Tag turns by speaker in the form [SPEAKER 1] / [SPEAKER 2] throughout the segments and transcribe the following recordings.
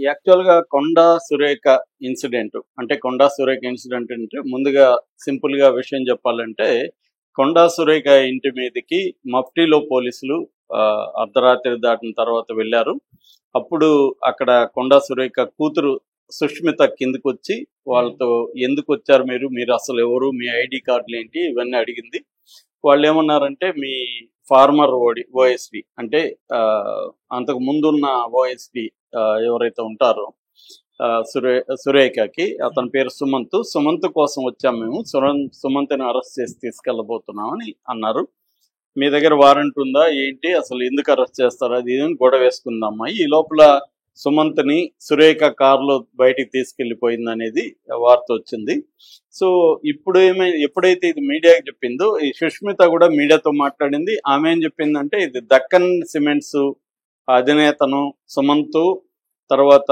[SPEAKER 1] యాక్చువల్‌గా 'కొండా సురేఖ' ఇన్సిడెంట్ అంటే 'కొండా సురేఖ' ఇన్సిడెంట్ అంటే ముందుగా సింపుల్‌గా విషయం చెప్పాలంటే 'కొండా సురేఖ' ఇంటి మీదకి మఫ్టీలో పోలీసులు అర్ధరాత్రి దాటిన తర్వాత వెళ్లారు. అప్పుడు అక్కడ 'కొండా సురేఖ' కూతురు సుష్మిత కిందకొచ్చి వాళ్ళతో ఎందుకొచ్చారు మీరు? మీరు అసలు ఎవరు? మీ ఐడీ కార్డులేంటి? ఇవన్నీ అడిగింది. వాళ్ళేమన్నారంటే మీ ఫార్మర్ ఓఎస్‌డీ అంటే అంతకు ముందున్న ఓఎస్‌డీ ఎవరైతే ఉంటారో సురేఖకి అతని పేరు సుమంత్. సుమంత్ కోసం వచ్చాం మేము. సుమంత్ని అరెస్ట్ చేసి తీసుకెళ్ళబోతున్నామని అన్నారు. మీ దగ్గర వారెంట్ ఉందా ఏంటి? అసలు ఎందుకు అరెస్ట్ చేస్తారు? అది ఇది అని గొడవ వేసుకుందమ్మా. ఈ లోపల సుమంత్ని సురేఖ కారులో బయటికి తీసుకెళ్లిపోయిందనేది వార్త వచ్చింది. సో ఇప్పుడు ఎప్పుడైతే ఇది మీడియాకి చెప్పిందో ఈ సుష్మిత కూడా మీడియాతో మాట్లాడింది. ఆమె ఏం చెప్పిందంటే ఇది దక్కన్ సిమెంట్స్ అధినేతను సుమంత్, తర్వాత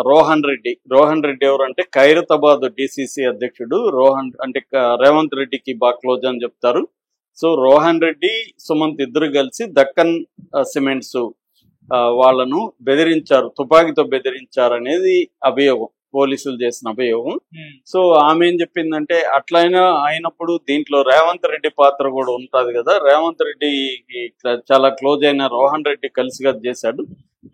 [SPEAKER 1] రోహన్ రెడ్డి ఎవరంటే ఖైరతాబాద్ డిసిసి అధ్యక్షుడు. రోహన్ అంటే రేవంత్ రెడ్డికి బాగా క్లోజ్ అని చెప్తారు. సో రోహన్ రెడ్డి, సుమంత్ ఇద్దరు కలిసి దక్కన్ సిమెంట్స్ వాళ్ళను బెదిరించారు, తుపాకీతో బెదిరించారు అనేది అభియోగం, పోలీసులు చేసిన అభియోగం. సో ఆమె ఏం చెప్పిందంటే అట్లయినా అయినప్పుడు దీంట్లో రేవంత్ రెడ్డి పాత్ర కూడా ఉంటుంది కదా, రేవంత్ రెడ్డి చాలా క్లోజ్ అయిన రోహన్ రెడ్డి కలిసిగా చేశాడు,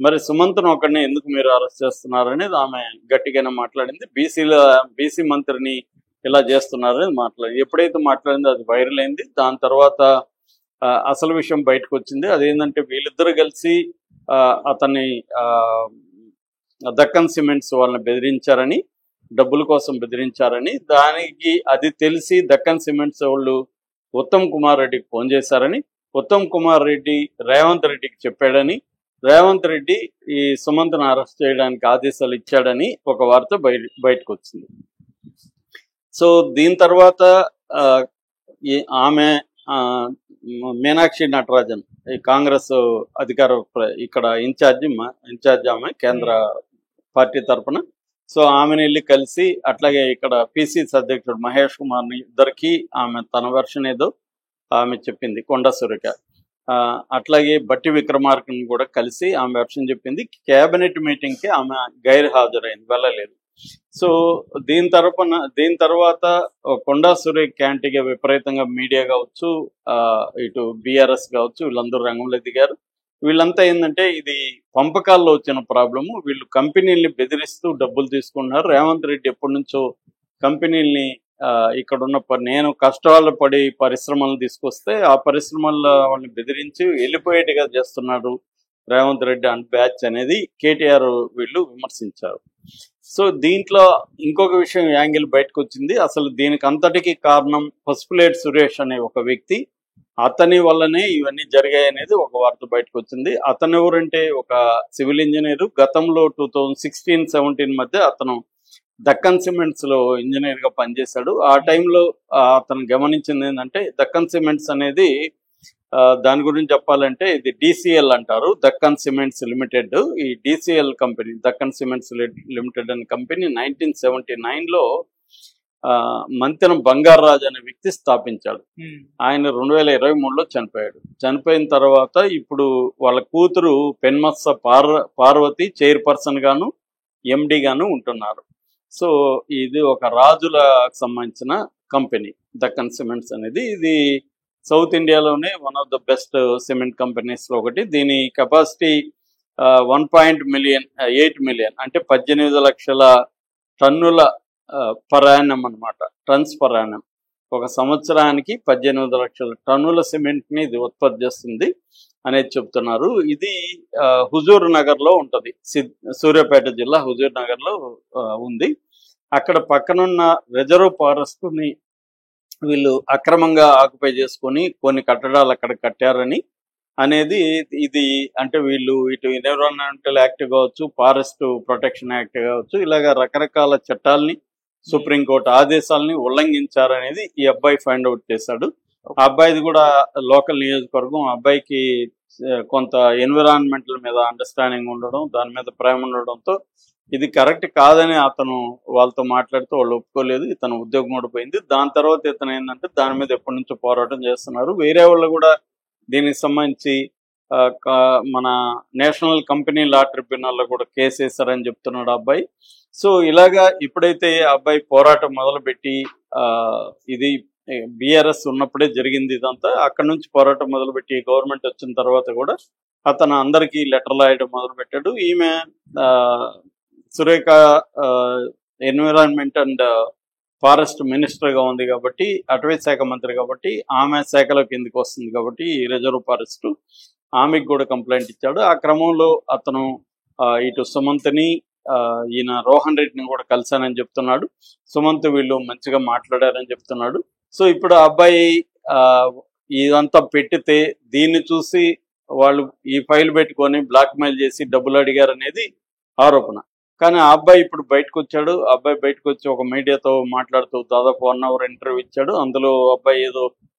[SPEAKER 1] మరి సుమంత్ను ఒకడిని ఎందుకు మీరు అరెస్ట్ చేస్తున్నారు అనేది ఆమె గట్టిగానే మాట్లాడింది. బీసీ మంత్రిని ఇలా చేస్తున్నారని ఎప్పుడైతే మాట్లాడిందో అది వైరల్ అయింది. దాని తర్వాత అసలు విషయం బయటకు వచ్చింది. అదేంటంటే వీళ్ళిద్దరు కలిసి అతన్ని దక్కన్ సిమెంట్స్ వాళ్ళని బెదిరించారని, డబ్బుల కోసం బెదిరించారని, దానికి అది తెలిసి దక్కన్ సిమెంట్స్ వాళ్ళు ఉత్తమ్ కుమార్ రెడ్డికి ఫోన్ చేశారని, ఉత్తమ్ కుమార్ రెడ్డి రేవంత్ రెడ్డికి చెప్పాడని, రేవంత్ రెడ్డి ఈ సుమంత్ను అరెస్ట్ చేయడానికి ఆదేశాలు ఇచ్చాడని ఒక వార్త బయటకు వచ్చింది. సో దీని తర్వాత ఆమె మీనాక్షి నటరాజన్ కాంగ్రెస్ అధికార ఇక్కడ ఇన్ఛార్జ్ ఆమె కేంద్ర పార్టీ తరఫున. సో ఆమెను వెళ్ళి కలిసి అట్లాగే ఇక్కడ పిసిసి అధ్యక్షుడు మహేష్ కుమార్ని ఇద్దరికి ఆమె తన వెర్షన్ ఏదో ఆమె చెప్పింది కొండా సురేఖ. అట్లాగే బట్టి విక్రమార్కని కూడా కలిసి ఆమె వెర్షన్ చెప్పింది. కేబినెట్ మీటింగ్కి ఆమె హాజరైంది, వెళ్ళలేదు. సో దీని తర్వాత కొండా సురేఖ క్యాంటీగా విపరీతంగా మీడియా కావచ్చు, ఇటు బీఆర్ఎస్ కావచ్చు, వీళ్ళందరూ రంగంలో దిగారు. వీళ్ళంతా ఏంటంటే ఇది పంపకాల్లో వచ్చిన ప్రాబ్లము, వీళ్ళు కంపెనీల్ని బెదిరిస్తూ డబ్బులు తీసుకున్నారు. రేవంత్ రెడ్డి ఎప్పటి నుంచో కంపెనీల్ని ఇక్కడున్న నేను కష్టాలు పడి పరిశ్రమలు తీసుకొస్తే ఆ పరిశ్రమల్లో వాళ్ళని బెదిరించి వెళ్ళిపోయేట్టుగా చేస్తున్నాడు రేవంత్ రెడ్డి అండ్ బ్యాచ్ అనేది కేటీఆర్ వీళ్ళు విమర్శించారు. సో దీంట్లో ఇంకొక విషయం యాంగిల్ బయటకు వచ్చింది. అసలు దీనికి అంతటికీ కారణం పసుపులేటి సురేష్ అనే ఒక వ్యక్తి, అతని వల్లనే ఇవన్నీ జరిగాయి అనేది ఒక వార్త బయటకు వచ్చింది. అతను ఎవరంటే ఒక సివిల్ ఇంజనీరు. గతంలో 2016-17 మధ్య అతను దక్కన్ సిమెంట్స్ లో ఇంజనీర్ గా పనిచేశాడు. ఆ టైంలో అతను గమనించింది ఏంటంటే దక్కన్ సిమెంట్స్ అనేది దాని గురించి చెప్పాలంటే ఇది డిసిఎల్ అంటారు, దక్కన్ సిమెంట్స్ లిమిటెడ్. ఈ DCL company, Deccan cements limited అనే కంపెనీ 1979లో మంతెన బంగారాజు అనే వ్యక్తి స్థాపించాడు. ఆయన 2023లో చనిపోయాడు. చనిపోయిన తర్వాత ఇప్పుడు వాళ్ళ కూతురు పెన్మత్స పార్వతి చైర్పర్సన్ గాను ఎండి గాను ఉంటున్నారు. సో ఇది ఒక రాజులకు సంబంధించిన కంపెనీ దక్కన్ సిమెంట్స్ అనేది. ఇది సౌత్ ఇండియాలోనే one of the best cement companies లో ఒకటి. దీని కెపాసిటీ 1.8 మిలియన్ అంటే 18 లక్షల టన్నుల పర్ యానం అనమాట, టన్స్ పర్ యానం. ఒక సంవత్సరానికి 18 లక్షల టన్నుల సిమెంట్ని ఇది ఉత్పత్తి చేస్తుంది అనేది చెప్తున్నారు. ఇది హుజూర్ నగర్లో ఉంటుంది, సూర్యాపేట జిల్లా హుజూర్ నగర్లో ఉంది. అక్కడ పక్కనున్న రిజర్వ్ ఫారెస్ట్ని వీళ్ళు అక్రమంగా ఆక్యుపై చేసుకొని కొన్ని కట్టడాలు అక్కడ కట్టారని అనేది ఇది. అంటే వీళ్ళు ఇటు ఎన్విరాన్మెంటల్ యాక్ట్ కావచ్చు, ఫారెస్ట్ ప్రొటెక్షన్ యాక్ట్ కావచ్చు, ఇలాగ రకరకాల చట్టాలని, సుప్రీంకోర్టు ఆదేశాలని ఉల్లంఘించారనేది ఈ అబ్బాయి ఫైండ్ అవుట్ చేశాడు. ఆ అబ్బాయిది కూడా లోకల్ నియోజకవర్గం. అబ్బాయికి కొంత ఎన్విరాన్మెంటల్ మీద అండర్స్టాండింగ్ ఉండడం, దాని మీద ప్రేమ ఉండడంతో ఇది కరెక్ట్ కాదని అతను వాళ్ళతో మాట్లాడితే వాళ్ళు ఒప్పుకోలేదు. ఇతను ఉద్యోగం కూడా పోయింది. దాని తర్వాత ఇతను ఏంటంటే దాని మీద ఎప్పటి నుంచో పోరాటం చేస్తున్నారు. వేరే వాళ్ళు కూడా దీనికి సంబంధించి మన నేషనల్ కంపెనీ లా ట్రిబ్యునల్లో కూడా కేసు వేశారని చెప్తున్నాడు ఆ అబ్బాయి. సో ఇలాగా ఇప్పుడైతే ఆ అబ్బాయి పోరాటం మొదలుపెట్టి ఇది బీఆర్ఎస్ ఉన్నప్పుడే జరిగింది ఇదంతా. అక్కడ నుంచి పోరాటం మొదలుపెట్టి గవర్నమెంట్ వచ్చిన తర్వాత కూడా అతను అందరికీ లెటర్లు రాయడం మొదలుపెట్టాడు. ఈమె సురేఖ ఎన్విరాన్మెంట్ అండ్ ఫారెస్ట్ మినిస్టర్గా ఉంది కాబట్టి, అటవీ శాఖ మంత్రి కాబట్టి, ఆమె శాఖలో కిందికి వస్తుంది కాబట్టి ఈ రిజర్వ్ ఫారెస్ట్, ఆమెకు కూడా కంప్లైంట్ ఇచ్చాడు. ఆ క్రమంలో అతను ఇటు సుమంత్ని ఈయన రోహన్ రెడ్డిని కూడా కలిశానని చెప్తున్నాడు. సుమంత్ వీళ్ళు మంచిగా మాట్లాడారని చెప్తున్నాడు. సో ఇప్పుడు ఆ అబ్బాయి ఇదంతా పెట్టితే దీన్ని చూసి వాళ్ళు ఈ ఫైల్ పెట్టుకొని బ్లాక్మెయిల్ చేసి డబ్బులు అడిగారనేది ఆరోపణ. కానీ ఆ అబ్బాయి ఇప్పుడు బయటకు వచ్చాడు. ఆ అబ్బాయి బయటకు వచ్చి ఒక మీడియాతో మాట్లాడుతూ దాదాపు 1 hour ఇంటర్వ్యూ ఇచ్చాడు. అందులో అబ్బాయి ఏదో